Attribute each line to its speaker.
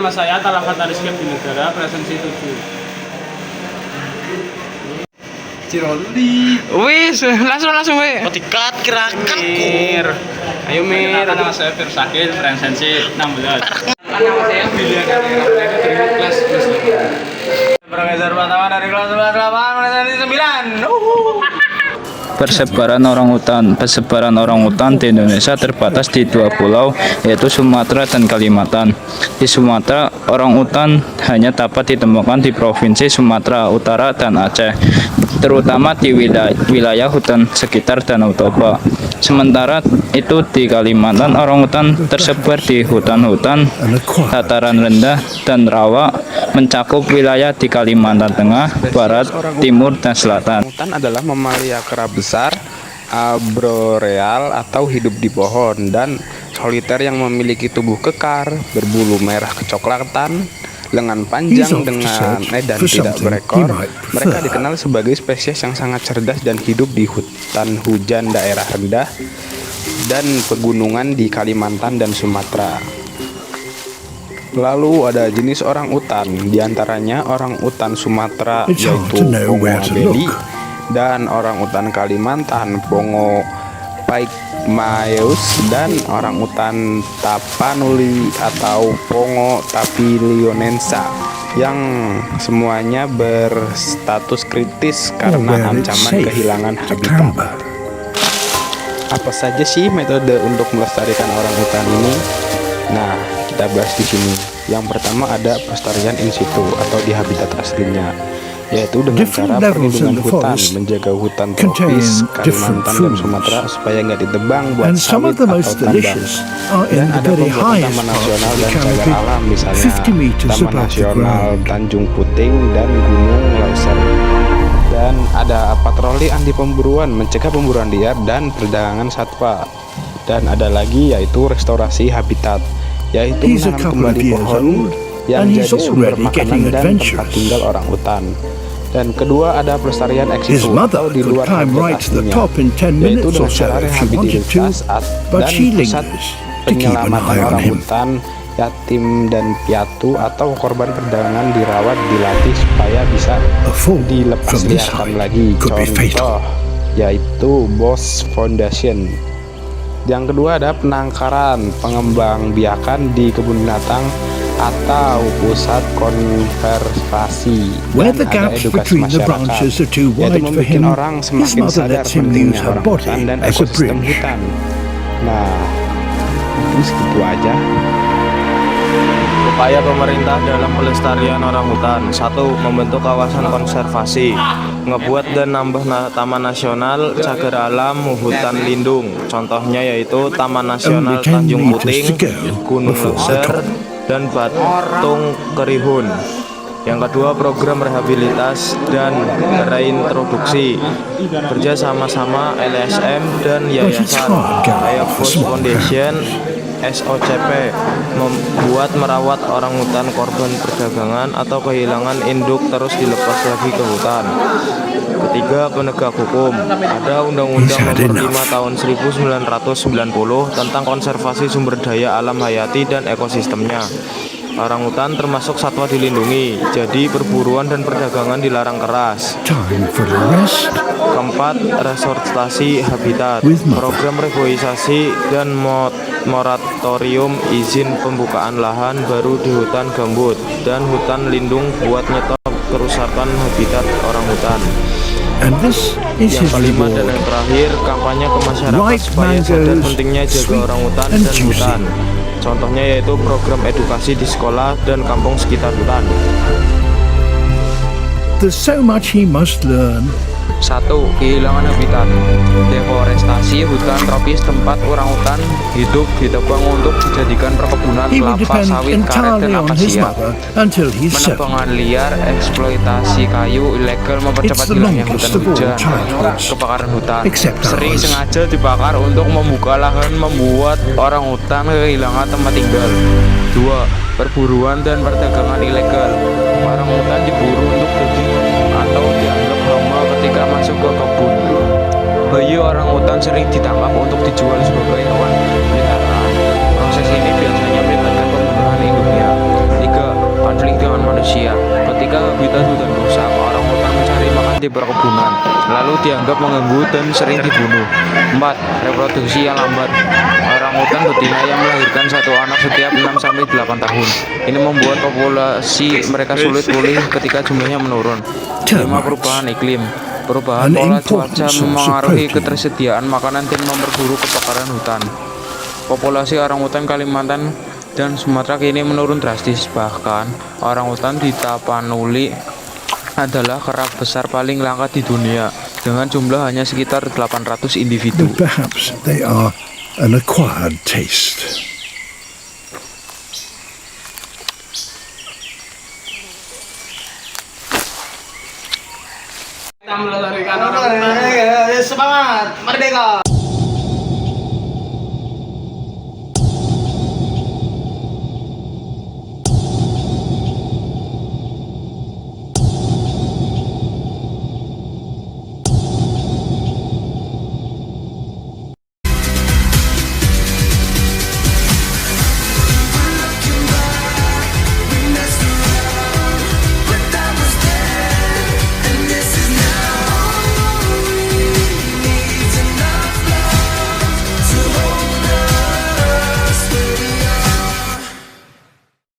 Speaker 1: nama saya Talafat Rizky Abdinegara, presensi 7. Ciroli.
Speaker 2: Wis, langsung we.
Speaker 3: Oh, dikat gerakan.
Speaker 1: Mir. Ayo Mir. Nama saya Firsakil, presensi 16. Nama saya Billy Akadera, dari kelas 11. Profesor Pertama dari kelas 11 presensi 9.
Speaker 2: Persebaran orang hutan di Indonesia terbatas di 2 pulau, yaitu Sumatera dan Kalimantan. Di Sumatera, orang hutan hanya dapat ditemukan di Provinsi Sumatera Utara dan Aceh, terutama di wilayah hutan sekitar Danau Toba. Sementara itu di Kalimantan, orang hutan tersebar di hutan-hutan dataran rendah dan rawa, mencakup wilayah di Kalimantan Tengah, Barat, Timur, dan Selatan.
Speaker 4: Hutan adalah mamalia kera besar arboreal atau hidup di pohon dan soliter yang memiliki tubuh kekar, berbulu merah kecoklatan, lengan panjang dan tidak berekor. Mereka dikenal sebagai spesies yang sangat cerdas dan hidup di hutan hujan daerah rendah dan pegunungan di Kalimantan dan Sumatera. Lalu ada jenis orang utan, diantaranya orang utan Sumatera yaitu Pongo abeli, dan orang utan Kalimantan Pongo pygmaeus, dan orang utan Tapanuli atau Pongo tapilionensa, yang semuanya berstatus kritis karena ancaman kehilangan habitat. Apa saja sih metode untuk melestarikan orang hutan ini? Nah, kita bahas di sini. Yang pertama ada pelestarian in situ atau di habitat aslinya, yaitu dengan cara perlindungan hutan, menjaga hutan tropis Kalimantan dan Sumatera supaya nggak ditebang buat sawit atau tambang. Dan ada pembuatan taman nasional dan cagar alam, misalnya Taman Nasional Tanjung Puting dan Gunung Leuser. Dan ada patroli anti pemburuan, mencegah pemburuan liar dan perdagangan satwa. Dan ada lagi yaitu restorasi habitat, yaitu menanam kembali pohon yang jadi sumber makanan dan tempat tinggal orang hutan. Dan kedua ada pelestarian ex situ atau di luar habitat aslinya, yaitu dengan cara rehabilitas dan pusat penyelamatan orang hutan, yatim dan piatu atau korban perdagangan dirawat, dilatih supaya bisa dilepasliarkan lagi. Contoh yaitu Bos Foundation. Yang kedua ada penangkaran, pengembangbiakan di kebun binatang atau pusat konservasi. Dan ada edukasi masyarakat, yaitu membuat orang semakin sadar pentingnya orang hutan dan ekosistem hutan. Nah, itu segitu aja.
Speaker 3: Upaya pemerintah dalam pelestarian orang hutan: 1. Membentuk kawasan konservasi, ngebuat dan nambah taman nasional, cagar alam, hutan lindung. Contohnya yaitu Taman Nasional Tanjung Puting, Gunung Leuser, dan Batung Kerihun. Yang kedua, program rehabilitas dan reintroduksi, kerja sama-sama LSM dan yayasan kayak Bos Foundation, SOCP, membuat merawat orang hutan korban perdagangan atau kehilangan induk terus dilepas lagi ke hutan. Ketiga, penegak hukum. Ada Undang-Undang Nomor 5 Tahun 1990 tentang konservasi sumber daya alam hayati dan ekosistemnya. Orang hutan termasuk satwa dilindungi, jadi perburuan dan perdagangan dilarang keras. Keempat, restorasi habitat, program reboisasi dan moratorium izin pembukaan lahan baru di hutan gambut dan hutan lindung buat nyetop kerusakan habitat orang hutan. Yang kelima dan yang terakhir, kampanye ke masyarakat supaya sadar pentingnya jaga orang hutan dan hutan. Contohnya yaitu program edukasi di sekolah dan kampung sekitar hutan.
Speaker 5: There's so much he must learn.
Speaker 6: 1. Kehilangan habitat. Deforestasi hutan tropis tempat orang hutan hidup ditebang untuk dijadikan perkebunan
Speaker 5: He will
Speaker 6: kelapa
Speaker 5: depend
Speaker 6: sawit, karet,
Speaker 5: entirely
Speaker 6: dan
Speaker 5: on his
Speaker 6: akasia.
Speaker 5: mother until he's 7.
Speaker 6: Penebangan liar, eksploitasi kayu ilegal mempercepat
Speaker 5: It's the
Speaker 6: hilangnya
Speaker 5: longest
Speaker 6: hutan
Speaker 5: of all
Speaker 6: hujan.
Speaker 5: childhoods,
Speaker 6: Kebakaran hutan
Speaker 5: except
Speaker 6: sering
Speaker 5: ours.
Speaker 6: sengaja dibakar untuk membuka lahan, membuat orang hutan kehilangan tempat tinggal. 2. Perburuan dan perdagangan ilegal. Orang hutan diburu untuk daging atau dianggap hama ketika masuk ke kebun. Bayi orang hutan sering ditangkap untuk dijual sebagai hewan peliharaan. Proses ini biasanya melibatkan pembunuhan induknya. 3. konflik dengan manusia. Ketika habitat hutan rusak, orang hutan mencari makan di perkebunan, lalu dianggap mengganggu dan sering dibunuh. 4. Reproduksi yang lambat. Orang hutan betina yang melahirkan satu anak setiap 6-8 tahun. Ini membuat populasi mereka sulit pulih ketika jumlahnya menurun. 5. Perubahan iklim. Perubahan
Speaker 5: An
Speaker 6: pola
Speaker 5: important
Speaker 6: cuaca
Speaker 5: source of
Speaker 6: memengaruhi
Speaker 5: protein.
Speaker 6: ketersediaan makanan dan memperburuk kebakaran hutan. Populasi orangutan Kalimantan dan Sumatera kini menurun drastis. Bahkan orangutan di Tapanuli adalah kera besar paling langka di dunia dengan jumlah hanya sekitar 800 individu.
Speaker 5: But perhaps they are an acquired taste.
Speaker 1: Kita melestarikan orang hutan. Semangat, merdeka.